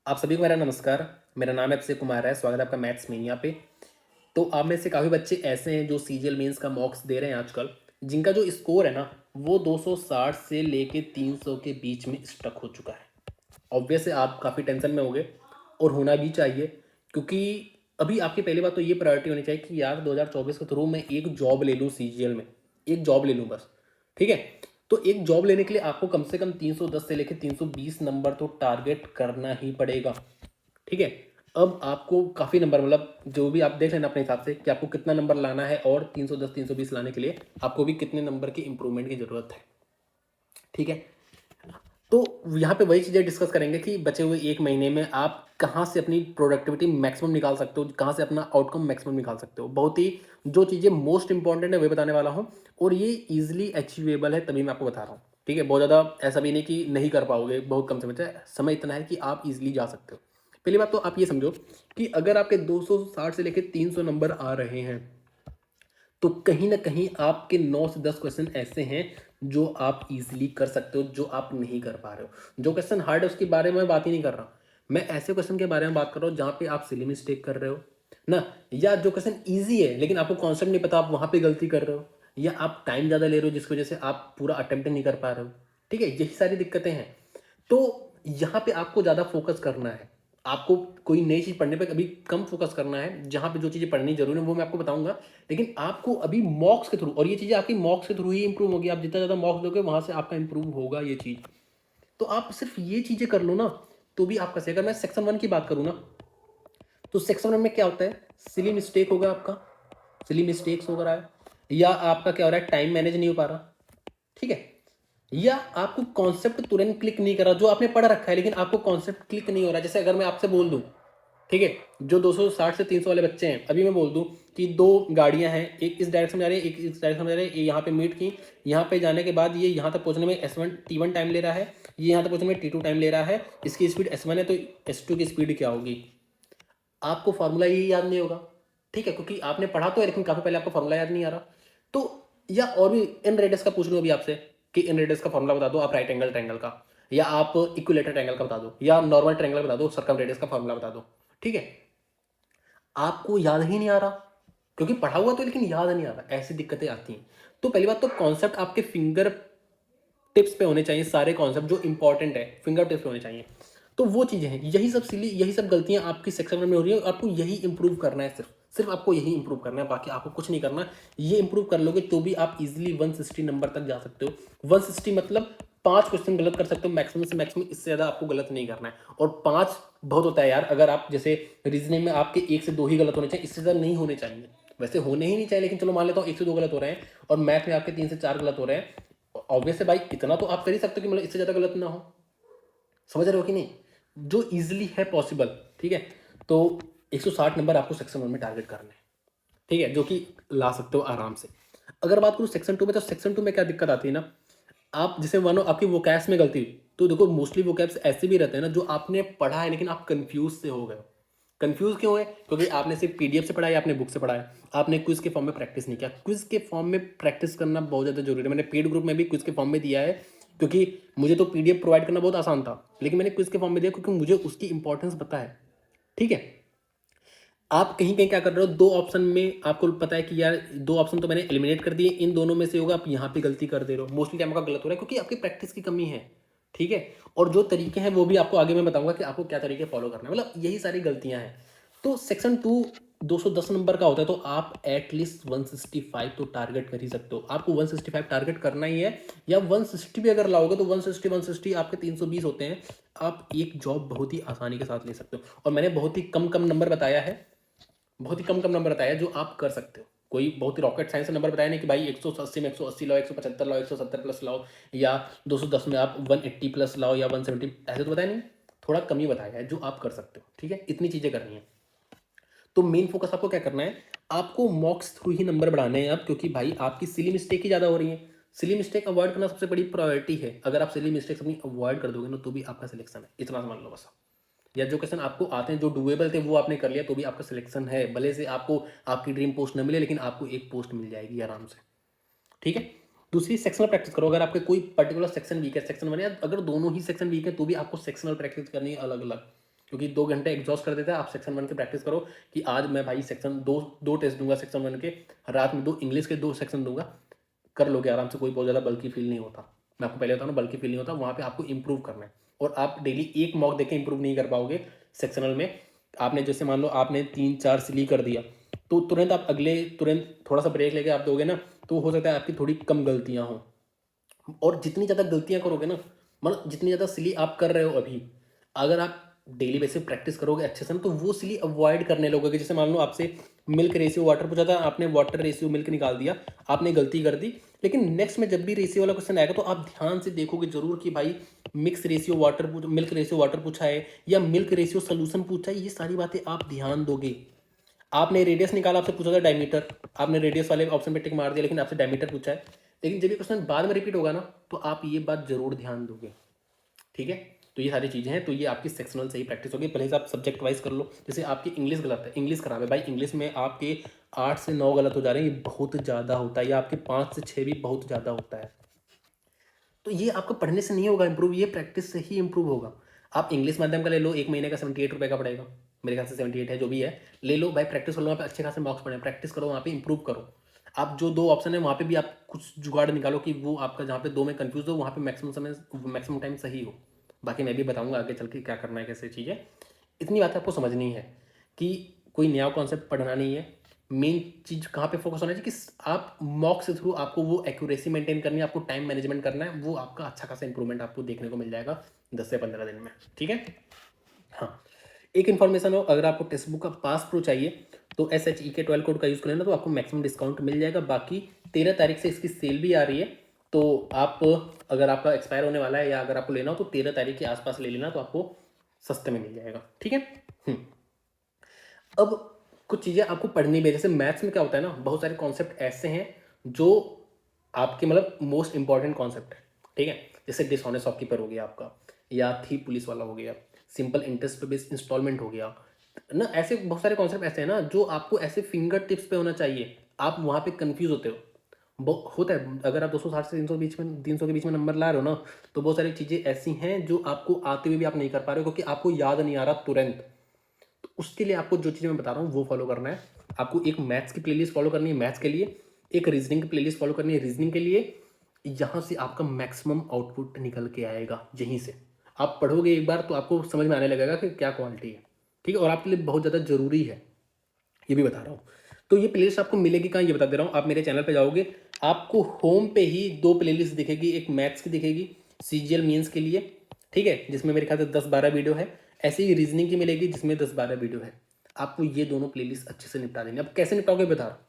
आप सभी को मेरा नमस्कार। मेरा नाम है अक्षय कुमार है। स्वागत है आपका मैथ्स मेनिया पे। तो आप में से काफ़ी बच्चे ऐसे हैं जो सीजीएल मेंस का मॉक्स दे रहे हैं आजकल, जिनका जो स्कोर है ना वो 260 से लेके 300 के बीच में स्टक हो चुका है। ऑब्वियस है आप काफ़ी टेंशन में होंगे और होना भी चाहिए, क्योंकि अभी आपकी पहली बात तो ये प्रायोरिटी होनी चाहिए कि यार 2024 के थ्रू मैं एक जॉब ले लूँ सीजीएल में, एक जॉब ले लूँ बस। ठीक है, तो एक जॉब लेने के लिए आपको कम से कम 310 से लेकर 320 नंबर तो टारगेट करना ही पड़ेगा। ठीक है, अब आपको काफ़ी नंबर मतलब जो भी आप देख लेना अपने हिसाब से कि आपको कितना नंबर लाना है, और 310 320 लाने के लिए आपको भी कितने नंबर की इंप्रूवमेंट की ज़रूरत है। ठीक है, तो यहाँ पे वही चीज़ें डिस्कस करेंगे कि बचे हुए एक महीने में आप कहाँ से अपनी प्रोडक्टिविटी मैक्सिमम निकाल सकते हो, कहाँ से अपना आउटकम मैक्सिमम निकाल सकते हो। बहुत ही जो चीज़ें मोस्ट इंपॉर्टेंट है वही बताने वाला हूँ, और ये इजीली अचीवेबल है तभी मैं आपको बता रहा हूँ। ठीक है, बहुत ज़्यादा ऐसा भी नहीं कि नहीं कर पाओगे, बहुत कम समय है, समय इतना है कि आप इजीली जा सकते हो। पहली बात तो आप ये समझो कि अगर आपके 260 से लेकर 300 नंबर आ रहे हैं तो कहीं ना कहीं आपके 9 से 10 क्वेश्चन ऐसे हैं जो आप इजीली कर सकते हो, जो आप नहीं कर पा रहे हो। जो क्वेश्चन हार्ड है उसके बारे में मैं बात ही नहीं कर रहा, मैं ऐसे क्वेश्चन के बारे में बात कर रहा हूँ जहाँ पे आप सिली मिस्टेक कर रहे हो ना, या जो क्वेश्चन ईजी है लेकिन आपको कॉन्सेप्ट नहीं पता, आप वहाँ पे गलती कर रहे हो, या आप टाइम ज़्यादा ले रहे हो जिसकी वजह से आप पूरा अटेम्प्ट नहीं कर पा रहे हो। ठीक है, यही सारी दिक्कतें हैं। तो यहाँ पे आपको ज़्यादा फोकस करना है। आपको कोई नई चीज़ पढ़ने पे कभी कम फोकस करना है, जहाँ पे जो चीज़ें पढ़नी जरूरी है वो मैं आपको बताऊंगा। लेकिन आपको अभी मॉक्स के थ्रू, और ये चीज़ें आपकी मॉक्स के थ्रू ही इंप्रूव होगी, आप जितना ज़्यादा मॉक्स दोगे वहाँ से आपका इंप्रूव होगा ये चीज़। तो आप सिर्फ ये चीज़ें कर लो ना तो भी आपका सही। अगर मैं सेक्शन 1 की बात करूँ ना, तो सेक्शन 1 में क्या होता है, सिली मिस्टेक होगा आपका, सिली मिस्टेक्स हो रहा है, या आपका क्या हो रहा है, टाइम मैनेज नहीं हो पा रहा। ठीक है, या आपको कॉन्सेप्ट तुरंत क्लिक नहीं कर रहा, जो आपने पढ़ रखा है लेकिन आपको कॉन्सेप्ट क्लिक नहीं हो रहा। जैसे अगर मैं आपसे बोल दूं, ठीक है, जो 260 से 300 वाले बच्चे हैं, अभी मैं बोल दूं कि दो गाड़ियां हैं, एक इस डायरेक्शन में जा रही है, एक इस डायरेक्शन में जा रही है, ये यहाँ पे मीट की, यहाँ पे जाने के बाद ये यहाँ तक पहुँचने में S1 T1 टाइम ले रहा है, ये यहाँ तक पहुँचने में T2 टाइम ले रहा है, इसकी स्पीड S1 है तो S2 की स्पीड क्या होगी, आपको फार्मूला ही याद नहीं होगा। ठीक है, क्योंकि आपने पढ़ा तो है लेकिन काफी पहले आपको फार्मूला याद नहीं आ रहा। तो या और भी इन रेडियस का पूछ लूं अभी आपसे कि इन रेडियस का फार्मूला बता दो आप, राइट एंगल ट्रायंगल का, या आप इक्विलेटरल ट्रायंगल का बता दो, या नॉर्मल ट्रायंगल बता दो, सर्कम रेडियस का फार्मूला बता दो। ठीक है, आपको याद ही नहीं आ रहा क्योंकि पढ़ा हुआ तो लेकिन याद नहीं आ रहा, ऐसी दिक्कतें आती हैं। तो पहली बात तो कॉन्सेप्ट आपके फिंगर टिप्स पे होने चाहिए, सारे कॉन्सेप्ट जो इंपॉर्टेंट है फिंगर टिप्स पे होने चाहिए। तो वो चीजें हैं, यही सब सिली, यही सब गलतियां आपकी सेक्शन में हो रही है, आपको यही इंप्रूव करना है, सिर्फ सिर्फ आपको यही इंप्रूव करना है, बाकी आपको कुछ नहीं करना। ये इंप्रूव कर लोगे तो भी आप इजीली 160 नंबर तक जा सकते हो। 160 मतलब 5 क्वेश्चन गलत कर सकते हो मैक्सिमम से मैक्सिमम, इससे ज्यादा आपको गलत नहीं करना है। और 5 बहुत होता है यार, अगर आप जैसे रीजनिंग में आपके 1 से 2 ही गलत होने चाहिए, इससे ज्यादा नहीं होने चाहिए। वैसे होने ही नहीं चाहिए, लेकिन चलो मान लेता हूँ 1 से 2 गलत हो रहे हैं, और मैथ में आपके 3 से 4 गलत हो रहे हैं, ऑब्वियस है भाई, इतना तो आप कर ही सकते हो कि मतलब इससे ज्यादा गलत ना हो। समझ रहे हो कि नहीं, जो इजीली है पॉसिबल। ठीक है, तो 160 नंबर आपको सेक्शन 1 में टारगेट करना है। ठीक है, जो कि ला सकते हो आराम से। अगर बात करूँ सेक्शन 2 में, तो सेक्शन 2 में क्या दिक्कत आती है ना, आप जैसे मानो आपकी वोकैब्स में गलती, तो देखो मोस्टली वोकैब्स ऐसे भी रहते हैं ना जो आपने पढ़ा है लेकिन आप कंफ्यूज से हो गए। कंफ्यूज क्यों है, क्योंकि आपने सिर्फ पीडीएफ से पढ़ा है, आपने बुक से पढ़ा है, आपने क्विज के फॉर्म में प्रैक्टिस नहीं किया। क्विज के फॉर्म में प्रैक्टिस करना बहुत ज़्यादा जरूरी है। मैंने पेड ग्रुप में भी क्विज के फॉर्म में दिया है, क्योंकि मुझे तो पीडीएफ प्रोवाइड करना बहुत आसान था, लेकिन मैंने क्विज के फॉर्म में दिया क्योंकि मुझे उसकी इंपॉर्टेंस पता है। ठीक है, आप कहीं कहीं क्या कर रहे हो, दो ऑप्शन में आपको पता है कि यार दो ऑप्शन तो मैंने एलिमिनेट कर दिए, इन दोनों में से होगा, आप यहाँ पे गलती कर दे रहे हो, मोस्टली टाइम का गलत हो रहा है क्योंकि आपकी प्रैक्टिस की कमी है। ठीक है, और जो तरीके हैं वो भी आपको आगे मैं बताऊंगा कि आपको क्या तरीके फॉलो करना है, मतलब यही सारी गलतियां हैं। तो सेक्शन 2 210 नंबर का होता है, तो आप एटलीस्ट 165 तो टारगेट कर ही सकते हो। आपको 165 टारगेट करना ही है, या 160 भी अगर लाओगे तो 160 आपके 320 होते हैं, आप एक जॉब बहुत ही आसानी के साथ ले सकते हो। और मैंने बहुत ही कम कम नंबर बताया है, बहुत ही कम कम नंबर बताया जो आप कर सकते हो। कोई बहुत ही रॉकेट साइंस नंबर बताया नहीं कि भाई 180 में 180 लाओ, 175 लाओ, 170 प्लस लाओ, या 210 में आप 180 प्लस लाओ, या 170, ऐसे तो बताया नहीं। थोड़ा कम ही बताया है जो आप कर सकते हो। ठीक है, इतनी चीजें करनी है। तो मेन फोकस आपको क्या करना है, आपको मॉक्स थ्रू ही नंबर बढ़ाने हैं अब, क्योंकि भाई आपकी सिली मिस्टेक ही ज्यादा हो रही है। सिली मिस्टेक अवॉइड करना सबसे बड़ी प्रायोरिटी है। अगर आप सिली मिस्टेक्स अपनी अवॉइड कर दोगे ना तो भी आपका सिलेक्शन है, इतना समझ लो बस। या जो क्वेश्चन आपको आते हैं जो डुएबल थे वो आपने कर लिया तो भी आपका सिलेक्शन है, भले से आपको आपकी ड्रीम पोस्ट न मिले लेकिन आपको एक पोस्ट मिल जाएगी आराम से। ठीक है, दूसरी सेक्शनल प्रैक्टिस करो। अगर आपके कोई पर्टिकुलर सेक्शन वीक है, सेक्शन 1 या अगर दोनों ही सेक्शन वीक है तो भी आपको सेक्शनल प्रैक्टिस करनी है अलग अलग। क्योंकि 2 घंटे एग्जॉस्ट कर देता है। आप सेक्शन 1 की प्रैक्टिस करो कि आज मैं भाई सेक्शन 2 टेस्ट दूंगा सेक्शन 1 के, रात में 2 इंग्लिश के 2 सेक्शन दूंगा, कर लोगे आराम से, कोई बहुत ज़्यादा बल्कि फील नहीं होता। मैं आपको पहले बताऊँ ना, बल्कि फील नहीं होता, वहाँ पे आपको इंप्रूव करना है। और आप डेली एक मॉक देके इंप्रूव नहीं कर पाओगे सेक्शनल में। आपने जैसे मान लो आपने 3-4 सिली कर दिया, तो तुरंत आप अगले तुरंत थोड़ा सा ब्रेक लेके आप दोगे ना, तो हो सकता है आपकी थोड़ी कम गलतियाँ हों। और जितनी ज़्यादा गलतियाँ करोगे ना, मतलब जितनी ज़्यादा सिली आप कर रहे हो अभी, अगर आप डेली बेसिस प्रैक्टिस करोगे अच्छे से ना, तो वो सिली अवॉइड करने लगोगे। जैसे मान लो आपसे मिल्क रेशियो वाटर पूछा था, आपने वाटर रेशियो मिल्क निकाल दिया, आपने गलती कर दी, लेकिन नेक्स्ट में जब भी रेशियो वाला क्वेश्चन आएगा तो आप ध्यान से देखोगे जरूर कि भाई mix ratio water milk ratio water पूछा है या मिल्क रेशियो सोल्यूशन पूछा है। ये सारी बातें आप ध्यान दोगे। आपने रेडियस निकाला, आपसे पूछा था डायमीटर, आपने रेडियस वाले ऑप्शन पे टिक मार दिया, लेकिन आपसे डायमीटर पूछा है। लेकिन जब ये क्वेश्चन बाद में रिपीट होगा ना, तो आप ये बात जरूर ध्यान दोगे। ठीक है, तो ये सारी चीज़ें हैं। तो ये आपकी सेक्शनल से ही प्रैक्टिस होगी। पहले से आप सब्जेक्ट वाइज कर लो। जैसे आपकी इंग्लिश गलत है, इंग्लिश खराब है भाई, इंग्लिश में आपके 8 से 9 गलत हो जा रहे हैं, ये बहुत ज़्यादा होता है। या आपके 5 से 6 भी बहुत ज़्यादा होता है। तो ये आपको पढ़ने से नहीं होगा इंप्रूव, ये प्रैक्टिस से ही इंप्रूव होगा। आप इंग्लिश माध्यम का ले लो, 1 महीने का 78 रुपये का पड़ेगा, मेरे ख्याल से 78 है, जो भी है ले लो भाई, प्रैक्टिस कर लो, वहाँ पे अच्छे खासे मार्क्स पड़े, प्रैक्टिस करो, वहाँ पे इंप्रूव करो। आप जो 2 ऑप्शन है वहाँ पे भी आप कुछ जुगाड़ निकालो कि वो आपका जहाँ पे 2 में कंफ्यूज हो, वहाँ पे मैक्सिमम टाइम सही हो। बाकी मैं भी बताऊँगा आगे चल के क्या करना है, कैसे चीज़ें। इतनी बात आपको समझनी है कि कोई नया कॉन्सेप्ट पढ़ना नहीं है। मेन चीज़ कहाँ पे फोकस होना चाहिए कि आप मॉक से थ्रू आपको वो एक्यूरेसी मेंटेन करनी है, आपको टाइम मैनेजमेंट करना है, वो आपका अच्छा खासा इंप्रूवमेंट आपको देखने को मिल जाएगा 10 से 15 दिन में। ठीक है। हाँ, एक इन्फॉर्मेशन हो, अगर आपको टेक्स्ट बुक का पास प्रो चाहिए तो SHE के 12 कोड का यूज़ करें ना, तो आपको मैक्सिमम डिस्काउंट मिल जाएगा। बाकी 13 तारीख से इसकी सेल भी आ रही है, तो आप अगर आपका एक्सपायर होने वाला है या अगर आपको लेना हो तो 13 तारीख के आसपास ले लेना, तो आपको सस्ते में मिल जाएगा। ठीक है। अब कुछ चीज़ें आपको पढ़नी भी है। जैसे मैथ्स में क्या होता है ना, बहुत सारे कॉन्सेप्ट ऐसे हैं जो आपके मतलब मोस्ट इंपॉर्टेंट कॉन्सेप्ट है। ठीक है, जैसे डिसऑनेस्ट शॉपकीपर हो गया आपका, या थी पुलिस वाला हो गया, सिंपल इंटरेस्ट पे बेस्ड इंस्टॉलमेंट हो गया ना। ऐसे बहुत सारे कॉन्सेप्ट ऐसे हैं ना जो आपको ऐसे फिंगर टिप्स पे होना चाहिए। आप वहाँ पे कंफ्यूज होते हो, होता है। अगर आप 260 से 300 के बीच में नंबर ला रहे हो ना, तो बहुत सारी चीज़ें ऐसी हैं जो आपको आते हुए भी आप नहीं कर पा रहे हो, क्योंकि आपको याद नहीं आ रहा तुरंत। तो उसके लिए आपको जो चीज़ें मैं बता रहा हूँ वो फॉलो करना है। आपको एक मैथ्स की प्लेलिस्ट फॉलो करनी है मैथ्स के लिए, एक रीजनिंग की प्लेलिस्ट फॉलो करनी है रीजनिंग के लिए। यहाँ से आपका मैक्सिमम आउटपुट निकल के आएगा। यहीं से आप पढ़ोगे एक बार तो आपको समझ में आने लगेगा कि क्या क्वालिटी है। ठीक है, और आपके लिए बहुत ज़्यादा ज़रूरी है, ये भी बता रहा हूँ। तो ये प्लेलिस्ट आपको मिलेगी कहाँ, ये बता दे रहा हूँ। आप मेरे चैनल पे जाओगे, आपको होम पे ही 2 प्लेलिस्ट दिखेगी। एक मैथ्स की दिखेगी CGL मीन्स के लिए, ठीक है, जिसमें मेरे ख्याल से 10-12 वीडियो है। ऐसे ही रीजनिंग की मिलेगी जिसमें 10-12 वीडियो है। आपको ये दोनों प्लेलिस्ट अच्छे से निपटा देंगे। अब कैसे निपटाओगे बता रहा हूँ।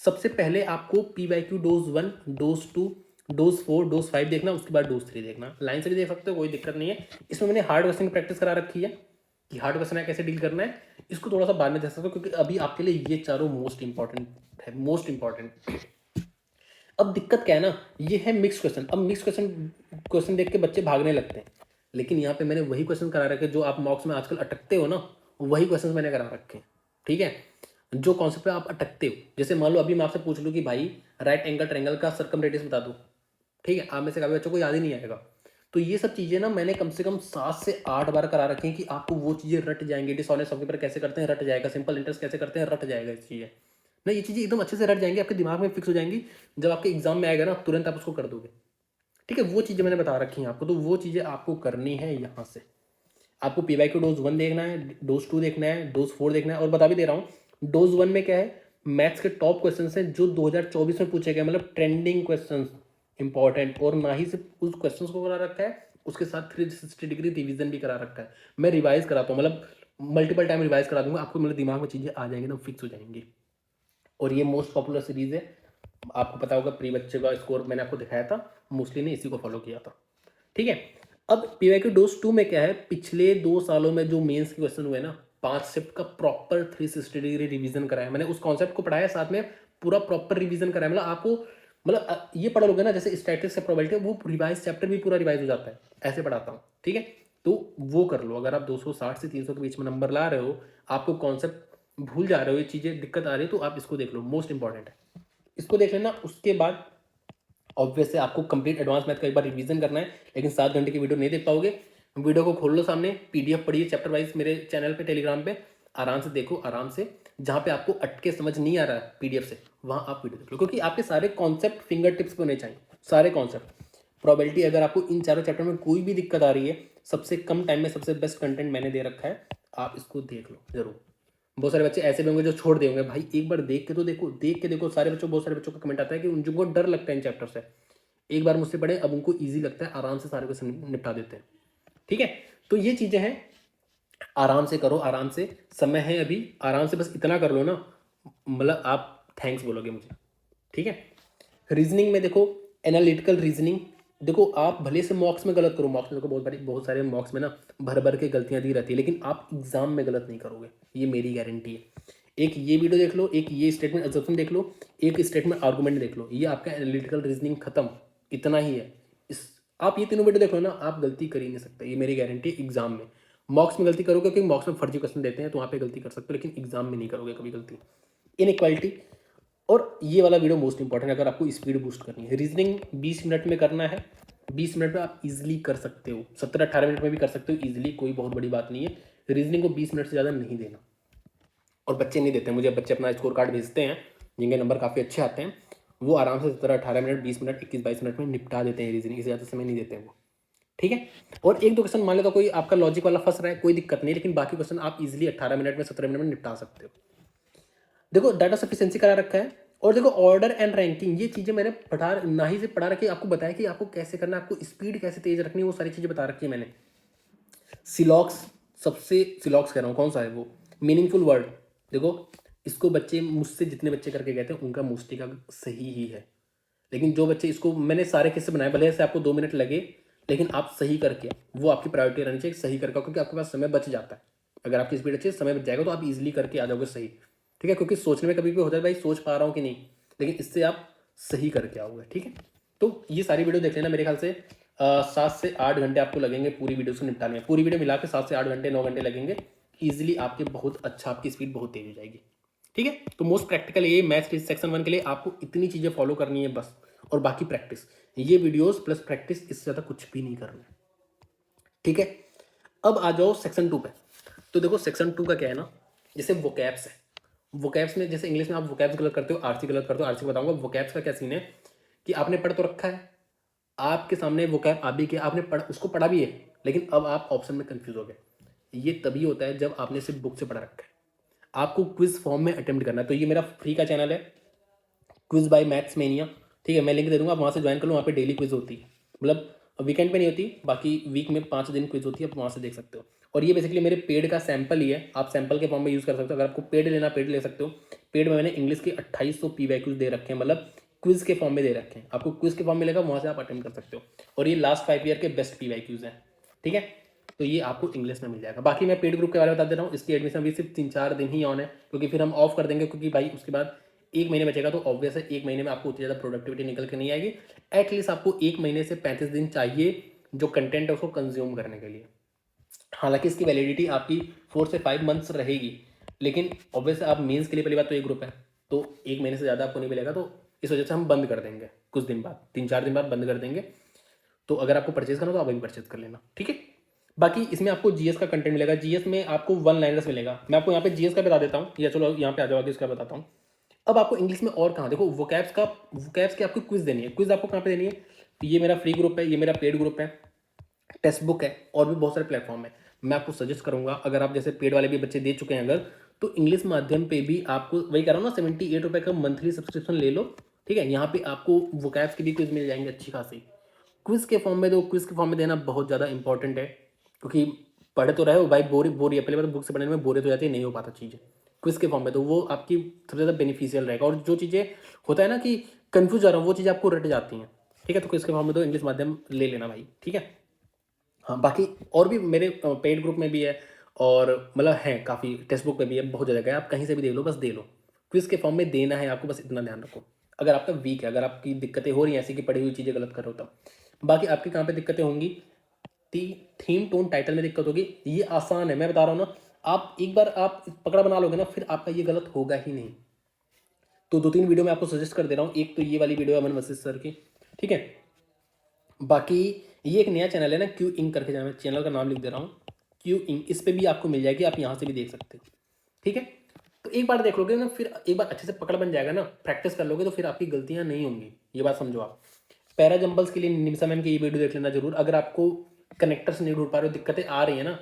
सबसे पहले आपको PYQ dose 1, dose 2, dose 4, dose 5 देखना, उसके बाद डोज 3 देखना। लाइन से भी देख सकते हो, कोई दिक्कत नहीं है। इसमें मैंने हार्ड क्वेश्चन की प्रैक्टिस करा रखी है कि हार्ड क्वेश्चन है कैसे डील करना है। इसको थोड़ा सा बाद में देख सकते हो, क्योंकि अभी आपके लिए ये चारों मोस्ट इंपॉर्टेंट है, मोस्ट इंपॉर्टेंट। अब दिक्कत क्या है ना, ये है मिक्स क्वेश्चन। अब मिक्स क्वेश्चन देख के बच्चे भागने लगते हैं, लेकिन यहाँ पे मैंने वही क्वेश्चन करा रखे जो आप मॉक्स में आजकल अटकते हो ना, वही क्वेश्चन मैंने करा रखे हैं। ठीक है, जो कॉन्सेप्ट पे आप अटकते हो। जैसे मान लो अभी मैं आपसे पूछ लूँ कि भाई राइट एंगल ट्रायंगल का सर्कम रेडियस बता दो, ठीक है, आप में से काफी बच्चों को याद ही नहीं आएगा। तो ये सब चीज़ें ना मैंने कम से कम 7 से 8 बार करा रखी हैं कि आपको वो चीज़ें रट जाएंगी। डिसऑनेस्ट शॉपकीपर कैसे करते हैं, रट जाएगा। सिंपल इंटरेस्ट कैसे करते हैं, रट जाएगा। इस चीज़ें ना, ये चीज़ें एकदम अच्छे से रट जाएंगी, आपके दिमाग में फिक्स हो जाएंगी। जब आपके एग्जाम में आएगा ना, तुरंत आप उसको कर दोगे। ठीक है, वो चीज़ें मैंने बता रखी हैं आपको, तो वो चीज़ें आपको करनी है। यहाँ से आपको PYQ डोज 1 देखना है, डोज 2 देखना है, डोज 4 देखना है। और बता भी दे रहा हूँ, डोज 1 में क्या है, मैथ्स के टॉप क्वेश्चन हैं जो 2024 में पूछे गए, मतलब ट्रेंडिंग क्वेश्चन इंपॉर्टेंट। और ना ही सिर्फ उस क्वेश्चन को करा रखा है, उसके साथ 360 डिग्री रिवीजन भी करा रखा है। मैं रिवाइज कराता हूँ, मतलब मल्टीपल टाइम रिवाइज करा दूंगा आपको, मेरे दिमाग में चीज़ें आ जाएंगी ना, फिक्स हो जाएंगी। और ये मोस्ट पॉपुलर सीरीज है, आपको पता होगा। प्री बच्चे का स्कोर मैंने आपको दिखाया था, मोस्टली ने इसी को फॉलो किया था। ठीक है, अब PYQ डोज 2 में क्या है, पिछले 2 सालों में जो मेंस के क्वेश्चन हुए ना, 5 शिफ्ट का प्रॉपर 360 डिग्री रिवीजन कराया मैंने। उस कॉन्सेप्ट को पढ़ाया, साथ में पूरा प्रॉपर रिवीजन कराया। मतलब आपको, मतलब ये पढ़ा लोगे ना, जैसे स्टैटिस्टिक्स से प्रोबेबिलिटी, वो रिवाइज चैप्टर भी पूरा रिवाइज हो जाता है, ऐसे पढ़ाता हूँ। ठीक है, तो वो कर लो। अगर आप 260 से 300 के बीच में नंबर ला रहे हो, आपको कॉन्सेप्ट भूल जा रहे हो, ये चीज़ें दिक्कत आ रही है, तो आप इसको देख लो, मोस्ट इंपॉर्टेंट है। इसको देख लेना। उसके बाद ऑब्वियस है आपको कंप्लीट एडवांस मैथ का एक बार रिवीजन करना है, लेकिन 7 घंटे की वीडियो नहीं देख पाओगे। वीडियो को खोल लो सामने, पीडीएफ पढ़िए चैप्टर वाइज मेरे चैनल पे टेलीग्राम पे, आराम से देखो, आराम से। जहाँ पे आपको अटके समझ नहीं आ रहा है पीडीएफ से, वहाँ आप वीडियो देख लो, क्योंकि आपके सारे कॉन्सेप्ट फिंगर टिप्स पे होने चाहिए, सारे कॉन्सेप्ट। प्रोबेबिलिटी, अगर आपको इन चारों चैप्टर में कोई भी दिक्कत आ रही है, सबसे कम टाइम में सबसे बेस्ट कंटेंट मैंने दे रखा है, आप इसको देख लो जरूर। बहुत सारे बच्चे ऐसे भी होंगे जो छोड़ देंगे, भाई एक बार देख के तो देखो, देख के देखो। सारे बच्चों, बहुत सारे बच्चों का कमेंट आता है कि उनको डर लगता है इन चैप्टर से, एक बार मुझसे पढ़े, अब उनको ईजी लगता है, आराम से सारे क्वेश्चन निपटा देते हैं। ठीक है, तो ये चीजें हैं, आराम से करो, आराम से, समय है अभी, आराम से बस इतना कर लो ना, मतलब आप थैंक्स बोलोगे मुझे। ठीक है, रीजनिंग में देखो, एनालिटिकल रीजनिंग, देखो आप भले से मॉक्स में गलत करो, मॉक्स में देखो बहुत सारे मॉक्स में ना भर भर के गलतियां दी रहती है, लेकिन आप एग्जाम में गलत नहीं करोगे, ये मेरी गारंटी है। एक ये वीडियो देख लो, एक ये स्टेटमेंट एग्जाम्पन देख लो, एक स्टेटमेंट आर्गूमेंट देख लो, ये आपका एनालिटिकल रीजनिंग खत्म, इतना ही है। इस आप ये तीनों वीडियो देख लो ना, आप गलती कर ही नहीं सकते, ये मेरी गारंटी है। एग्जाम में मॉक्स में गलती करोगे, क्योंकि मॉक्स में फर्जी क्वेश्चन देते हैं, तो वहाँ पे गलती कर सकते हो, लेकिन एग्जाम में नहीं करोगे कभी गलती। इनइक्वालिटी, और ये वाला वीडियो मोस्ट इंपॉर्टेंट है, अगर आपको स्पीड बूस्ट करनी है। रीजनिंग 20 मिनट में करना है, 20 मिनट में आप इजीली कर सकते हो, 17-18 मिनट में भी कर सकते हो इजीली, कोई बहुत बड़ी बात नहीं है। रीजनिंग को 20 मिनट से ज़्यादा नहीं देना, और बच्चे नहीं देते मुझे, बच्चे अपना स्कोर कार्ड भेजते हैं जिनके नंबर काफ़ी अच्छे आते हैं, वो आराम से 17-18 मिनट, 20 मिनट, 21-22 मिनट में निपटा देते हैं रीजनिंग, इससे ज़्यादा समय नहीं देते हैं वो। ठीक है, और एक दो क्वेश्चन मान लो तो कोई आपका लॉजिक वाला फंस रहा है, कोई दिक्कत नहीं, लेकिन बाकी क्वेश्चन आप इजीली 18 मिनट में, 17 मिनट में निपटा सकते हो। देखो डाटा सफिशिएंसी करा रखा है, और देखो ऑर्डर एंड रैंकिंग, ये चीज़ें मैंने पढ़ा ना ही से पढ़ा रखी है, आपको बताया कि आपको कैसे करना है, आपको स्पीड कैसे तेज रखनी है, वो सारी चीज़ें बता रखी है मैंने। सिलॉक्स, सबसे सिलॉक्स कह रहा हूँ, कौन सा है वो, मीनिंगफुल वर्ड। देखो इसको बच्चे, मुझसे जितने बच्चे करके गए थे उनका मोस्टली का सही ही है, लेकिन जो बच्चे, इसको मैंने सारे किस्से बनाए, भले से आपको 2 मिनट लगे, लेकिन आप सही करके, वो आपकी प्रायोरिटी रहनी चाहिए, सही करके, क्योंकि आपके पास समय बच जाता है। अगर आपकी स्पीड अच्छी है, समय बच जाएगा, तो आप इजीली करके आ जाओगे सही। ठीक है, क्योंकि सोचने में कभी भी होता है भाई सोच पा रहा हूँ कि नहीं, लेकिन इससे आप सही करके आओगे। ठीक है, तो ये सारी वीडियो देख लेना, मेरे ख्याल से 7 से 8 घंटे आपको लगेंगे पूरी वीडियो को निपटाने में, पूरी वीडियो मिला के 7 से 8 घंटे, 9 घंटे लगेंगे ईजिली, आपके बहुत अच्छा, आपकी स्पीड बहुत तेज हो जाएगी। ठीक है, तो मोस्ट प्रैक्टिकल ये मैथ्स सेक्शन 1 के लिए आपको इतनी चीज़ें फॉलो करनी है बस, और बाकी प्रैक्टिस, ये वीडियोस प्लस प्रैक्टिस, इससे ज़्यादा कुछ भी नहीं करना है। ठीक है, अब आ जाओ सेक्शन 2 पे। तो देखो सेक्शन 2 का क्या है ना, जैसे वोकैब्स है, वोकैब्स में जैसे इंग्लिश में आप वोकैब्स गलत करते हो, आरसी गलत करते हो, आरसी बताऊंगा। वोकैब्स का क्या सीन है कि आपने पढ़ तो रखा है, आपके सामने वोकैब आ भी किया, आपने पढ़, उसको पढ़ा भी है, लेकिन अब आप ऑप्शन में कंफ्यूज हो गए। ये तभी होता है जब आपने सिर्फ बुक से पढ़ा रखा है, आपको क्विज फॉर्म में अटेम्प्ट करना है। तो ये मेरा फ्री का चैनल है, क्विज बाय मैथ्स मेनिया। ठीक है, मैं लिंक दे दूंगा, आप वहाँ से ज्वाइन कर लो, वहाँ पे डेली क्विज होती है, मतलब वीकेंड पे नहीं होती, बाकी वीक में 5 दिन क्विज होती है, आप वहाँ से देख सकते हो। और ये बेसिकली मेरे पेड का सैंपल ही है, आप सैंपल के फॉर्म में यूज़ कर सकते हो। अगर आपको पेड लेना, पेड ले सकते हो। पेड में मैंने इंग्लिश के 2800 PYQs दे रखे हैं, मतलब क्विज के फॉर्म में दे रखे हैं, आपको क्विज के फॉर्म मिलेगा, वहाँ से आप अटेंड कर सकते हो। और ये लास्ट 5 ईयर के बेस्ट PYQs हैं। ठीक है, तो ये आपको इंग्लिश में मिल जाएगा। बाकी मैं पेड ग्रुप के बारे में बता दे रहा हूँ, इसकी एडमिशन भी सिर्फ 3-4 दिन ही ऑन है, क्योंकि फिर हम ऑफ कर देंगे, क्योंकि भाई उसके बाद 1 महीने बचेगा, तो ऑब्वियस है 1 महीने में आपको उतनी ज़्यादा प्रोडक्टिविटी निकल के नहीं आएगी। एटलीस्ट आपको 1 महीने से 35 दिन चाहिए जो कंटेंट है उसको कंज्यूम करने के लिए। हालांकि इसकी वैलिडिटी आपकी 4 से 5 मंथ्स रहेगी, लेकिन ऑब्वियस आप मेंस के लिए पहली बात तो एक ग्रुप है, तो 1 महीने से ज़्यादा आपको नहीं मिलेगा, तो इस वजह से हम बंद कर देंगे कुछ दिन बाद, 3-4 दिन बाद बंद कर देंगे। तो अगर आपको परचेज करना तो आप अभी परचेज कर लेना। ठीक है, बाकी इसमें आपको जीएस का कंटेंट मिलेगा, जीएस में आपको 1 लाइनर्स मिलेगा। मैं आपको यहाँ पे जीएस का बता देता हूँ, या चलो यहाँ पे आ जाओ, आगे इसका बताता हूँ। अब आपको इंग्लिश में और कहाँ, देखो वोकैब्स की आपको क्विज देनी है। क्विज आपको कहाँ पे देनी है, तो ये मेरा फ्री ग्रुप है, ये मेरा पेड ग्रुप है, टेक्स्ट बुक है, और भी बहुत सारे प्लेटफॉर्म है। मैं आपको सजेस्ट करूंगा, अगर आप जैसे पेड वाले भी बच्चे दे चुके हैं अगर, तो इंग्लिश माध्यम पे भी आपको वही कह रहा हूँ ना, 78 रुपये का मंथली सब्सक्रिप्शन ले लो। ठीक है, यहाँ पे आपको वोकैब्स की भी क्विज मिल जाएंगे अच्छी खासी। क्विज के फॉर्म में दो, क्विज के फॉर्म में देना बहुत ज़्यादा इंपॉर्टेंट है, क्योंकि पढ़े तो रहे हो भाई, बोरी है, पहले बात बुक से पढ़ने में बोरियत हो जाती है, नहीं हो पाता चीज़ें। क्विज के फॉर्म में तो वो आपकी सबसे ज़्यादा बेनिफिशियल रहेगा, और जो चीज़ें होता है ना कि कन्फ्यूज आ रहा हूँ, वो चीज़ें आपको रट जाती हैं। ठीक है, तो क्विज के फॉर्म में तो इंग्लिश माध्यम ले लेना भाई। ठीक है, हाँ बाकी और भी मेरे पेड ग्रुप में भी है, और मतलब है काफ़ी, टेक्स्ट बुक पे भी है, बहुत जगह है, आप कहीं से भी देख लो, बस दे लो। क्विज के फॉर्म में देना है आपको, बस इतना ध्यान रखो। अगर आपका वीक है, अगर आपकी दिक्कतें हो रही हैं ऐसी कि पढ़ी हुई चीज़ें गलत कर रहे हो तब। बाकी आपकी कहाँ पे दिक्कतें होंगी, थीम टोन टाइटल में दिक्कत होगी, ये आसान है, मैं बता रहा हूँ ना, आप एक बार आप पकड़ा बना लोगे ना, फिर आपका ये गलत होगा ही नहीं। तो 2-3 वीडियो मैं आपको सजेस्ट कर दे रहा हूँ, एक तो ये वाली वीडियो है अमन वशिष्ठ सर की। ठीक है, बाकी ये एक नया चैनल है ना, क्यू इंक करके, मैं चैनल का नाम लिख दे रहा हूँ, क्यू इंक, इस पर भी आपको मिल जाएगी, आप यहाँ से भी देख सकते हो। ठीक है, तो एक बार देख लोगे ना, फिर एक बार अच्छे से पकड़ बन जाएगा ना, प्रैक्टिस कर लोगे तो फिर आपकी गलतियाँ नहीं होंगी, ये बात समझो आप। पैरा जंबल्स के लिए निमिषा मैम की ये वीडियो देख लेना जरूर। अगर आपको कनेक्टर्स नहीं ढूंढ पा रहे हो, दिक्कतें आ रही है ना,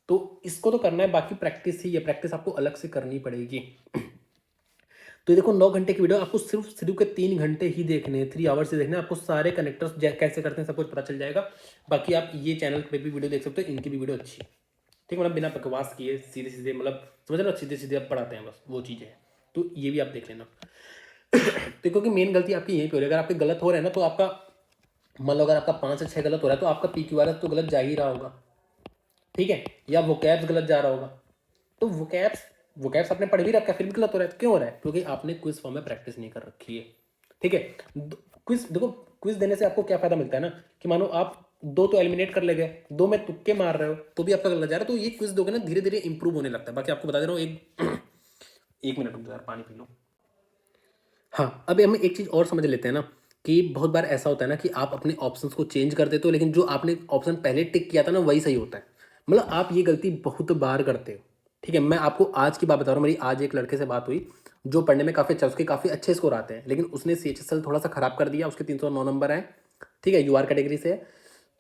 तो इसको तो करना है, बाकी प्रैक्टिस ही है, प्रैक्टिस आपको अलग से करनी पड़ेगी। तो ये देखो 9 घंटे की वीडियो, आपको सिर्फ के 3 घंटे ही देखने हैं, 3 आवर्स ही देखने हैं, आपको सारे कनेक्टर्स कैसे करते हैं सब कुछ पता चल जाएगा। बाकी आप ये चैनल पे भी वीडियो देख सकते हो, इनकी भी वीडियो अच्छी है। ठीक है, मतलब बिना बकवास किए सीधे सीधे, मतलब समझ लो, सीधे सीधे आप पढ़ाते हैं, बस वो चीज़ें हैं, तो ये भी आप देख लेना। तो क्योंकि मेन गलती आपकी यहीं पे हो रही है, अगर आपके गलत हो रहे हैं ना, तो आपका मान लो अगर आपका 5 से 6 गलत हो रहा है, तो आपका PQRS तो गलत जा ही रहा होगा। ठीक है, या वोकैब्स गलत जा रहा होगा, तो वोकैब्स आपने पढ़ भी रखा है, फिर भी गलत हो रहा है, तो क्यों हो रहा है? क्योंकि आपने क्विज फॉर्म में प्रैक्टिस नहीं कर रखी है। ठीक है, क्विज देखो, क्विज देने से आपको क्या फायदा मिलता है ना, कि मानो आप 2 तो एलिमिनेट कर ले गए, 2 में तुक्के मार रहे हो तो भी आपका गलत जा रहा है, तो ये क्विज दोगे ना, धीरे धीरे इंप्रूव होने लगता है। बाकी आपको बता दे रहा हूँ, एक मिनट रुक जाओ यार, पानी पी लो। हाँ, अभी हम एक चीज़ और समझ लेते हैं ना, कि बहुत बार ऐसा होता है ना कि आप अपने ऑप्शंस को चेंज कर देते हो, लेकिन जो आपने ऑप्शन पहले टिक किया था ना, वही सही होता है। मतलब आप ये गलती बहुत बार करते हो। ठीक है, मैं आपको आज की बात बता रहा हूँ, मेरी आज एक लड़के से बात हुई, जो पढ़ने में काफ़ी अच्छा, उसके काफ़ी अच्छे स्कोर आते हैं, लेकिन उसने CHSL थोड़ा सा खराब कर दिया, उसके 309 नंबर आए। ठीक है, UR कैटेगरी से है।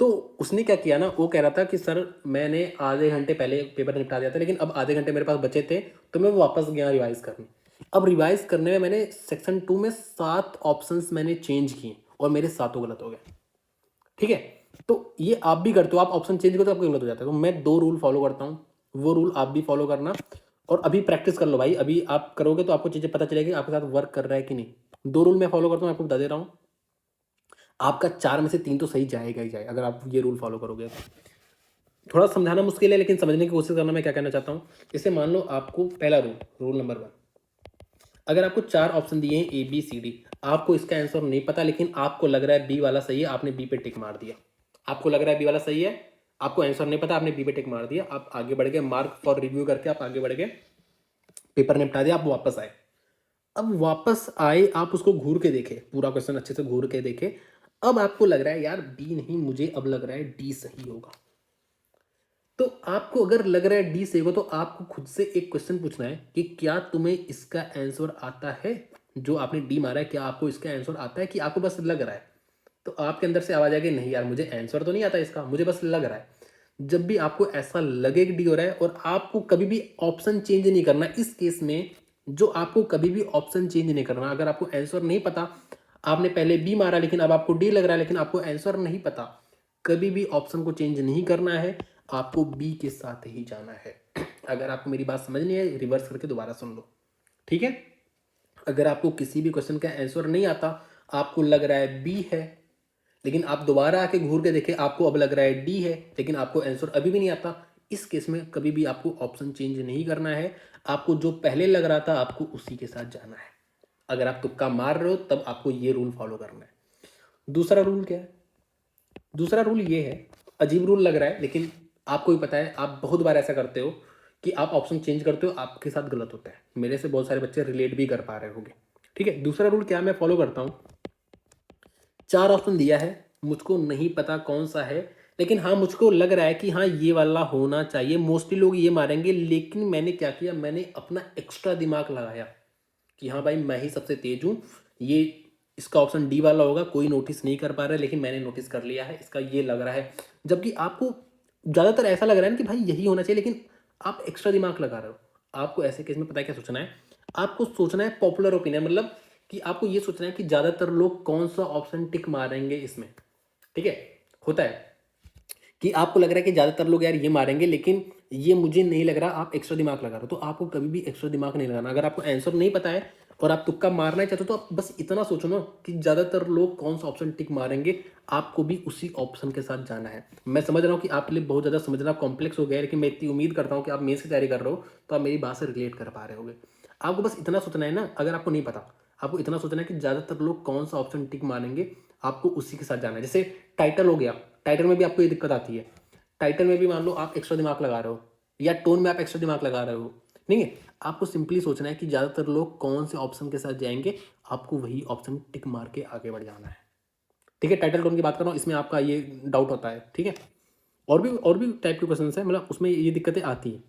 तो उसने क्या किया ना, वो कह रहा था कि सर मैंने आधे घंटे पहले पेपर निपटा दिया था, लेकिन अब आधे घंटे मेरे पास बचे थे, तो मैं वापस गया रिवाइज करने। अब रिवाइज करने में मैंने सेक्शन 2 में 7 ऑप्शंस मैंने चेंज किए, और मेरे 7 गलत हो गए। ठीक है, तो ये आप भी करते हो, आप ऑप्शन चेंज करते हो, आपको गलत हो जाता है। तो मैं 2 रूल फॉलो करता हूँ, वो रूल आप भी फॉलो करना, और अभी प्रैक्टिस कर लो भाई, अभी आप करोगे तो आपको चीज़ें पता चलेगी आपके साथ वर्क कर रहा है कि नहीं। 2 रूल मैं फॉलो करता हूँ, आपको बता दे रहा हूँ, आपका 4 में से 3 तो सही जाएगा ही जाएगा, अगर आप ये रूल फॉलो करोगे। थोड़ा समझाना मुश्किल है, लेकिन समझने की कोशिश करना। मैं क्या कहना चाहता हूँ, जैसे मान लो आपको पहला रूल नंबर 1, अगर आपको 4 ऑप्शन दिए हैं ABCD, आपको इसका आंसर नहीं पता, लेकिन आपको लग रहा है बी वाला सही है, आपने बी पे टिक मार दिया। आपको लग रहा है बी वाला सही है, आपको आंसर नहीं पता, आपने बी पे टिक मार दिया, आप आगे बढ़ गए, मार्क फॉर रिव्यू करके आप आगे बढ़ गए, पेपर निपटा दिया, आप वापस आए। अब वापस आए, आप उसको घूर के देखे, पूरा क्वेश्चन अच्छे से घूर के देखे, अब आपको लग रहा है यार बी नहीं, मुझे अब लग रहा है डी सही होगा। तो आपको अगर लग रहा है डी सही होगा, तो आपको खुद से एक क्वेश्चन पूछना है कि क्या तुम्हें इसका आंसर आता है? जो आपने डी मारा है, क्या आपको इसका आंसर आता है, कि आपको बस लग रहा है? तो आपके अंदर से आवाज आएगी, नहीं यार मुझे आंसर तो नहीं आता इसका, मुझे बस लग रहा है। जब भी आपको ऐसा लगे कि डी हो रहा है, और आपको कभी भी ऑप्शन चेंज नहीं करना इस केस में, जो आपको कभी भी ऑप्शन चेंज नहीं करना, अगर आपको आंसर नहीं पता, आपने पहले बी मारा लेकिन अब आपको डी लग रहा है, लेकिन आपको आंसर नहीं पता, कभी भी ऑप्शन को चेंज नहीं करना है, आपको बी के साथ ही जाना है। अगर आपको मेरी बात समझ नहीं है, रिवर्स करके दोबारा सुन लो। ठीक है, अगर आपको किसी भी क्वेश्चन का आंसर नहीं आता, आपको लग रहा है बी है, लेकिन आप दोबारा आके घूर के देखें, आपको अब लग रहा है डी है, लेकिन आपको आंसर अभी भी नहीं आता, इस केस में कभी भी आपको ऑप्शन चेंज नहीं करना है, आपको जो पहले लग रहा था आपको उसी के साथ जाना है। अगर आप तुक्का मार रहे हो तब आपको ये रूल फॉलो करना है। दूसरा रूल क्या है? दूसरा रूल ये है, अजीब रूल लग रहा है, लेकिन आपको भी पता है, आप बहुत बार ऐसा करते हो कि आप ऑप्शन चेंज करते हो, आपके साथ गलत होता है। मेरे से बहुत सारे बच्चे रिलेट भी कर पा रहे होंगे। ठीक है, दूसरा रूल क्या मैं फॉलो करता हूँ, 4 ऑप्शन दिया है, मुझको नहीं पता कौन सा है, लेकिन हाँ मुझको लग रहा है कि हाँ ये वाला होना चाहिए, मोस्टली लोग ये मारेंगे, लेकिन मैंने क्या किया, मैंने अपना एक्स्ट्रा दिमाग लगाया कि हाँ भाई मैं ही सबसे तेज हूँ, ये इसका ऑप्शन डी वाला होगा, कोई नोटिस नहीं कर पा रहा है, लेकिन मैंने नोटिस कर लिया है, इसका ये लग रहा है। जबकि आपको ज़्यादातर ऐसा लग रहा है ना कि भाई यही होना चाहिए, लेकिन आप एक्स्ट्रा दिमाग लगा रहे हो। आपको ऐसे केस में पता है क्या सोचना है, आपको सोचना है पॉपुलर ओपिनियन, मतलब कि आपको ये सोचना है कि ज़्यादातर लोग कौन सा ऑप्शन टिक मारेंगे इसमें। ठीक है, होता है कि आपको लग रहा है कि ज़्यादातर लोग यार ये मारेंगे, लेकिन ये मुझे नहीं लग रहा, आप एक्स्ट्रा दिमाग लगा रहे हो। तो आपको कभी भी एक्स्ट्रा दिमाग नहीं लगाना। अगर आपको आंसर नहीं पता है और आप तुक्का मारना ही चाहते हो, तो आप बस इतना सोचो ना कि ज़्यादातर लोग कौन सा ऑप्शन टिक मारेंगे, आपको भी उसी ऑप्शन के साथ जाना है। मैं समझ रहा हूँ कि आपके लिए बहुत ज़्यादा समझना कॉम्प्लेक्स हो गया है, लेकिन मैं इतनी उम्मीद करता हूँ कि आप मेंस की तैयारी कर रहे हो, तो आप मेरी बात से रिलेट कर पा रहे होगे। आपको बस इतना सोचना है ना, अगर आपको नहीं पता, आपको इतना सोचना है कि ज़्यादातर लोग कौन सा ऑप्शन टिक मारेंगे, आपको उसी के साथ जाना है। जैसे टाइटल हो गया, टाइटल में भी आपको ये दिक्कत आती है, टाइटल में भी मान लो आप एक्स्ट्रा दिमाग लगा रहे हो, या टोन में आप एक्स्ट्रा दिमाग लगा रहे हो, नहीं है, आपको सिंपली सोचना है कि ज़्यादातर लोग कौन से ऑप्शन के साथ जाएंगे, आपको वही ऑप्शन टिक मार के आगे बढ़ जाना है। ठीक है। टाइटल टोन की बात कर रहा हूँ, इसमें आपका ये डाउट होता है, ठीक है। और भी टाइप के क्वेश्चन है, मतलब उसमें ये दिक्कतें आती हैं।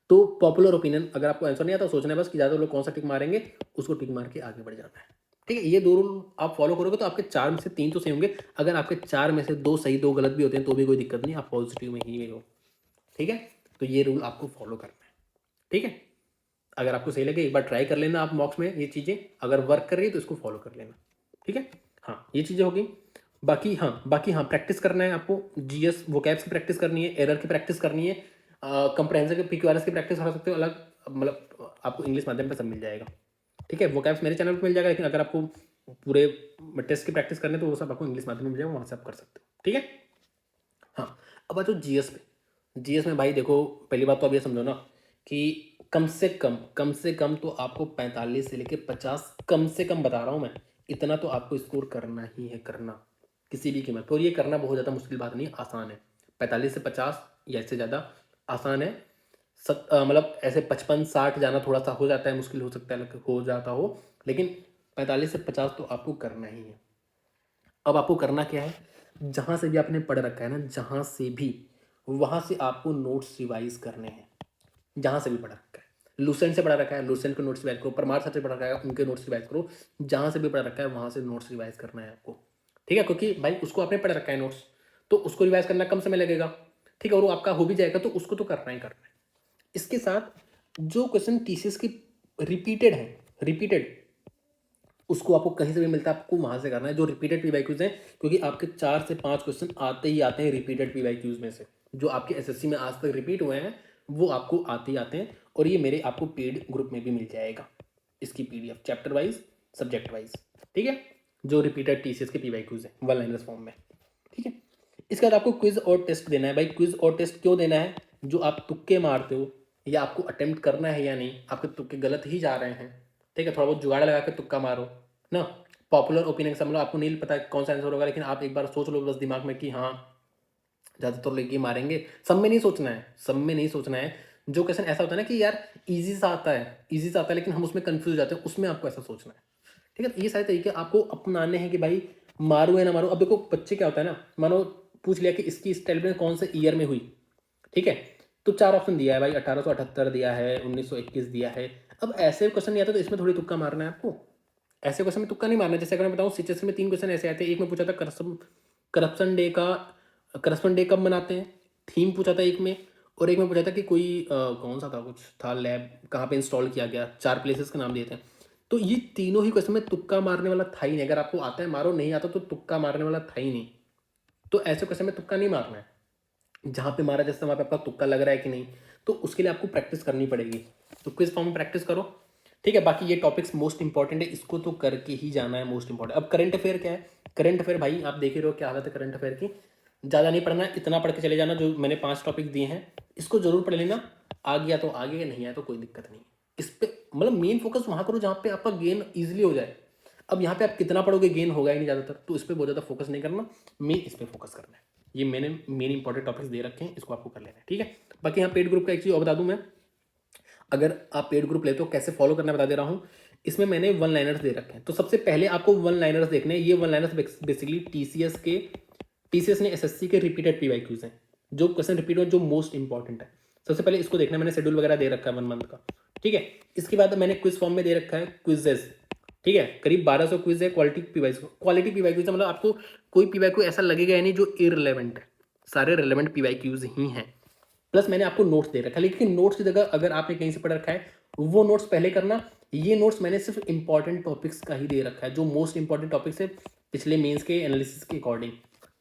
तो पॉपुलर ओपिनियन अगर आपको आंसर नहीं आता, सोचना है बस कि ज़्यादा लोग कौन सा टिक मारेंगे, उसको टिक मार के आगे बढ़ जाना है, ठीक है। ये 2 रूल आप फॉलो करोगे तो आपके 4 में से 3 तो सही होंगे। अगर आपके 4 में से 2 सही 2 गलत भी होते हैं तो भी कोई दिक्कत नहीं, आप पॉजिटिव में ही हो, ठीक है। तो ये रूल आपको फॉलो करना है, ठीक है। अगर आपको सही लगे एक बार ट्राई कर लेना आप मॉक्स में, ये चीज़ें अगर वर्क कर रही है तो इसको फॉलो कर लेना, ठीक है। हाँ, ये चीज़ें होगी। बाकी हाँ प्रैक्टिस करना है आपको, जीएस वोकैब्स की प्रैक्टिस करनी है, एरर की प्रैक्टिस करनी है, कंप्रहेंसिव के पीक्यूआरएस की प्रैक्टिस कर सकते हो अलग, मतलब आपको इंग्लिश माध्यम पे सब मिल जाएगा, ठीक है। वोकैब्स मेरे चैनल पर मिल जाएगा, लेकिन अगर आपको पूरे टेस्ट की प्रैक्टिस करनी है तो वो सब आपको इंग्लिश माध्यम में मिल जाएगा, वहाँ से आप कर सकते हो, ठीक है। हाँ, अब आ जाओ जीएस पे। जीएस में भाई देखो, पहली बात तो आप ये समझो ना कि कम से कम तो आपको 45 से लेके 50, कम से कम बता रहा हूँ मैं, इतना तो आपको स्कोर करना ही है, करना किसी भी कीमत पर। और ये करना बहुत ज़्यादा मुश्किल बात नहीं है, आसान है। 45 से 50 या इससे ज़्यादा आसान है। मतलब ऐसे 55-60 जाना थोड़ा सा हो जाता है, मुश्किल हो सकता है, हो जाता हो, लेकिन 45 से 50 तो आपको करना ही है। अब आपको करना क्या है, जहाँ से भी आपने पढ़ रखा है ना, जहाँ से भी, वहाँ से आपको नोट्स रिवाइज करने हैं। जहाँ से भी पढ़ा रखा है, लूसेंट से पढ़ा रखा है, लूसेंट के नोट्स रिवाइज करो, परमार सर से पढ़ा रखा है, उनके नोट्स रिवाइज करो। जहाँ से भी पढ़ा रखा है वहाँ से नोट्स रिवाइज करना है आपको, ठीक है। क्योंकि भाई उसको आपने पढ़ रखा है नोट्स, तो उसको रिवाइज करना कम समय लगेगा, ठीक है, और वो आपका हो भी जाएगा, तो उसको तो करना ही करना है। इसके साथ जो क्वेश्चन टीसीएस की रिपीटेड है, रिपीटेड, उसको आपको कहीं से भी मिलता है, आपको वहां से करना है, जो रिपीटेड पीवाईक्यूज हैं, क्योंकि आपके 4 से 5 क्वेश्चन आते ही आते हैं रिपीटेड पीवाईक्यूज में से, जो आपके एसएससी में आज तक रिपीट हुए हैं वो आपको आते ही आते हैं। और ये मेरे आपको पेड ग्रुप में भी मिल जाएगा, इसकी PDF chapter wise, subject wise, ठीक है, जो रिपीटेड टीसीएस के पीवाईक्यूज हैं वन लाइनर्स फॉर्म में, ठीक है। इसके बाद आपको क्विज और टेस्ट देना है। भाई क्विज और टेस्ट क्यों देना है, जो आप तुक्के मारते हो या आपको अटेम्प्ट करना है या नहीं, आपके तुक्के गलत ही जा रहे हैं, ठीक है, थोड़ा बहुत जुगाड़ लगा के तुक्का मारो ना। पॉपुलर ओपिनियन समझ लो, आपको नहीं पता कौन सा आंसर होगा, लेकिन आप एक बार सोच लो बस दिमाग में कि हाँ ज़्यादातर लोग ये मारेंगे। सब में नहीं सोचना है, सब में नहीं सोचना है। जो क्वेश्चन ऐसा होता है ना कि यार इजी सा आता है, इजी सा आता है, लेकिन हम उसमें कंफ्यूज हो जाते हैं, उसमें आपको ऐसा सोचना है, ठीक है। तो ये सारे तरीके आपको अपनाने हैं कि भाई मारो या ना मारो। अब देखो बच्चे क्या होता है ना, मानो पूछ लिया कि इसकी स्टाइल में कौन से ईयर में हुई, ठीक है, तो 4 ऑप्शन दिया है भाई, 1878 दिया है, 1921 दिया है। अब ऐसे क्वेश्चन नहीं आता तो इसमें थोड़ी तुक्का मारना है आपको, ऐसे क्वेश्चन में तुक्का नहीं मारना। जैसे अगर मैं बताऊँ सीचेस में 3 क्वेश्चन ऐसे आते हैं। एक में पूछा था करप्शन डे का, करप्शन डे कब मनाते हैं, थीम पूछा था एक में, और एक में पूछा था कि कोई कौन सा था, कुछ था लैब कहाँ पे इंस्टॉल किया गया, 4 प्लेसेस का नाम दिए थे। तो ये तीनों ही क्वेश्चन में तुक्का मारने वाला था ही नहीं। अगर आपको आता है मारो, नहीं आता तो तुक्का मारने वाला था ही नहीं। तो ऐसे क्वेश्चन में तुक्का नहीं मारना है। जहाँ पे मारा जैसे वहाँ पे आपका तुक्का लग रहा है कि नहीं, तो उसके लिए आपको प्रैक्टिस करनी पड़ेगी। तो क्विज फॉर्म में प्रैक्टिस करो, ठीक है। बाकी ये टॉपिक्स मोस्ट इंपॉर्टेंट है, इसको तो करके ही जाना है, मोस्ट इंपॉर्टेंट। अब करंट अफेयर क्या है, करंट अफेयर भाई आप देख ही रहे हो क्या हालत है करंट अफेयर की। ज़्यादा नहीं पढ़ना, इतना पढ़ के चले जाना, जो मैंने 5 टॉपिक दिए हैं इसको जरूर पढ़ लेना। आ गया तो आ गया, नहीं आया तो कोई दिक्कत नहीं। इस पे मतलब मेन फोकस वहाँ करो जहाँ पे आपका गेन ईजिली हो जाए। अब यहाँ पे आप कितना पढ़ोगे, गेन होगा ही नहीं ज़्यादातर, तो इस पर बहुत ज़्यादा फोकस नहीं करना, मेन इस पर फोकस करना है। ये मैंने मेन इंपॉर्टेंट टॉपिक्स दे रखे हैं, इसको आपको कर लेना है, ठीक है। बाकी यहाँ पेड ग्रुप का एक चीज़ और बता दूँ मैं, अगर आप पेड ग्रुप लेते हो कैसे फॉलो करना बता दे रहा हूँ। इसमें मैंने वन लाइनर्स दे रखे हैं, तो सबसे पहले आपको वन लाइनर्स देखने हैं। ये वन लाइनर्स बेसिकली टीसीएस ने एसएससी के रिपीटेड पीवाईक्यूज हैं, जो क्वेश्चन रिपीट हुए, जो मोस्ट इंपॉर्टेंट है। सबसे पहले इसको देखना है, मैंने शेड्यूल वगैरह दे रखा है 1 मंथ का, ठीक है। इसके बाद मैंने क्विज फॉर्म में दे रखा है क्विजेस, ठीक है, करीब 1200 क्विज है। क्वालिटी पीवाईक्यूज मतलब आपको कोई पीवाईक्यू ऐसा लगेगा या नहीं जो इररिलेवेंट है, सारे रिलेवेंट पीवाईक्यूज ही हैं। प्लस मैंने आपको नोट्स दे रखा है, लेकिन नोट्स की जगह अगर आपने कहीं से पढ़ रखा है वो नोट्स पहले करना। ये नोट्स मैंने सिर्फ इंपॉर्टेंट टॉपिक्स का ही दे रखा है, जो मोस्ट इंपॉर्टेंट टॉपिक्स है पिछले मेंस के एनालिसिस के अकॉर्डिंग,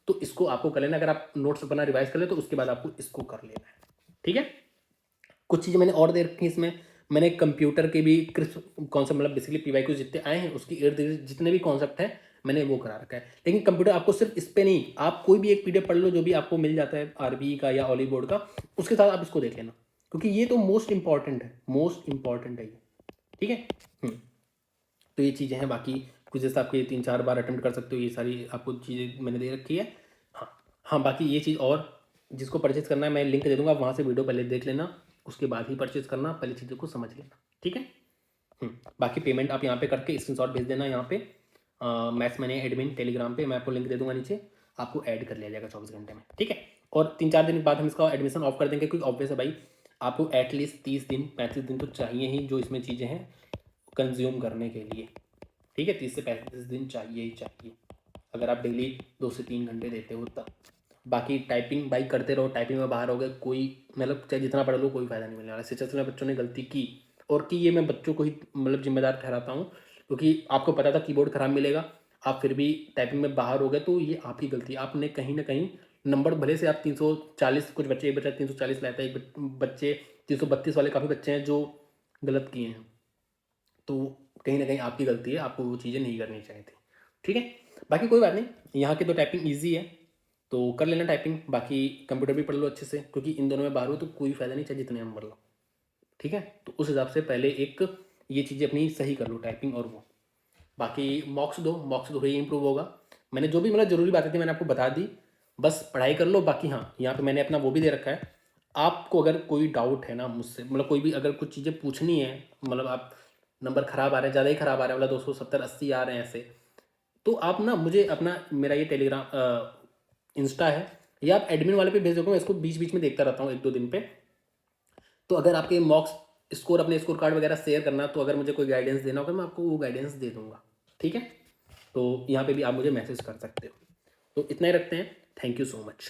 तो इसको आपको कर लेना। अगर आप नोट्स अपना रिवाइज कर ले तो उसके बाद आपको इसको कर लेना है, ठीक है। कुछ चीज़ें मैंने और दे रखी हैं इसमें। मैंने कंप्यूटर के भी कॉन्सेप्ट, मतलब बेसिकली पीवाईक्यू जितने आए हैं उसकी इर्द गिर्द जितने भी कॉन्सेप्ट हैं मैंने वो करा रखा है। लेकिन कंप्यूटर आपको सिर्फ इस पे नहीं, आप कोई भी एक पीडीएफ पढ़ लो जो भी आपको मिल जाता है आरबीई का या ऑली बोर्ड का, उसके साथ आप इसको देख लेना, क्योंकि ये तो मोस्ट इंपॉर्टेंट है, मोस्ट इंपॉर्टेंट है ये, ठीक है। तो ये चीज़ें हैं। बाकी कुछ जैसे आपको ये 3-4 बार अटेम्प्ट कर सकते हो, ये सारी आपको चीज़ें मैंने दे रखी है। हाँ हाँ, बाकी ये चीज़ और जिसको परचेज करना है मैं लिंक दे दूंगा, वहाँ से वीडियो पहले देख लेना, उसके बाद ही परचेज करना, पहले चीज़ों को समझ लेना, ठीक है। बाकी पेमेंट आप यहाँ पे करके स्क्रीनशॉट भेज देना यहाँ पे, मैथ्स मैंने एडमिन टेलीग्राम पे, मैं आपको लिंक दे दूंगा नीचे, आपको ऐड कर लिया जाएगा 24 घंटे में, ठीक है। और 3-4 दिन बाद हम इसका एडमिशन ऑफ कर देंगे, क्योंकि ऑब्वियस है भाई, आपको एटलीस्ट 30 दिन 35 दिन तो चाहिए ही जो इसमें चीज़ें हैं कंज्यूम करने के लिए, ठीक है। 30 से 35 दिन चाहिए ही चाहिए, अगर आप डेली 2 से 3 घंटे देते हो तब। बाकी टाइपिंग भाई करते रहो, टाइपिंग में बाहर हो गए कोई, मतलब चाहे जितना पढ़ लो कोई फ़ायदा नहीं मिलने वाला। सिचुएशन में बच्चों ने गलती की, और कि ये मैं बच्चों को ही मतलब जिम्मेदार ठहराता हूँ, क्योंकि आपको पता था कीबोर्ड खराब मिलेगा, आप फिर भी टाइपिंग में बाहर हो गए, तो ये आपकी गलती है। आपने कहीं ना कहीं नंबर, भले से आप 340, कुछ बच्चे, एक बच्चा 340 लाता है, एक बच्चे 332 वाले काफ़ी बच्चे हैं जो गलत किए हैं, तो कहीं ना कहीं आपकी गलती है, आपको वो चीज़ें नहीं करनी चाहिए थी, ठीक है। बाकी कोई बात नहीं, यहाँ की तो टाइपिंग ईजी है, तो कर लेना टाइपिंग। बाकी कंप्यूटर भी पढ़ लो अच्छे से, क्योंकि इन दोनों में बाहर हो तो कोई फ़ायदा नहीं, चाहे जितने नंबर लो, ठीक है। तो उस हिसाब से पहले एक ये चीज़ें अपनी सही कर लो, टाइपिंग और वो। बाकी मॉक्स दो ही इंप्रूव होगा। मैंने जो भी मतलब ज़रूरी बातें थी मैंने आपको बता दी, बस पढ़ाई कर लो। बाकी हाँ, यहाँ पे मैंने अपना वो भी दे रखा है, आपको अगर कोई डाउट है ना मुझसे, मतलब कोई भी अगर कुछ चीज़ें पूछनी है, मतलब आप नंबर ख़राब आ रहे हैं, ज़्यादा ही ख़राब आ रहे हैं, मतलब 270-80 आ रहे हैं ऐसे, तो आप ना मुझे अपना, मेरा ये टेलीग्राम इंस्टा है, या आप एडमिन वाले पे भेज दोगे, मैं इसको बीच बीच में देखता रहता हूँ 1-2 दिन पे। तो अगर आपके मॉक्स स्कोर, अपने स्कोर कार्ड वगैरह शेयर करना, तो अगर मुझे कोई गाइडेंस देना होगा मैं आपको वो गाइडेंस दे दूंगा, ठीक है। तो यहाँ पे भी आप मुझे मैसेज कर सकते हो। तो इतना ही रखते हैं, थैंक यू सो मच।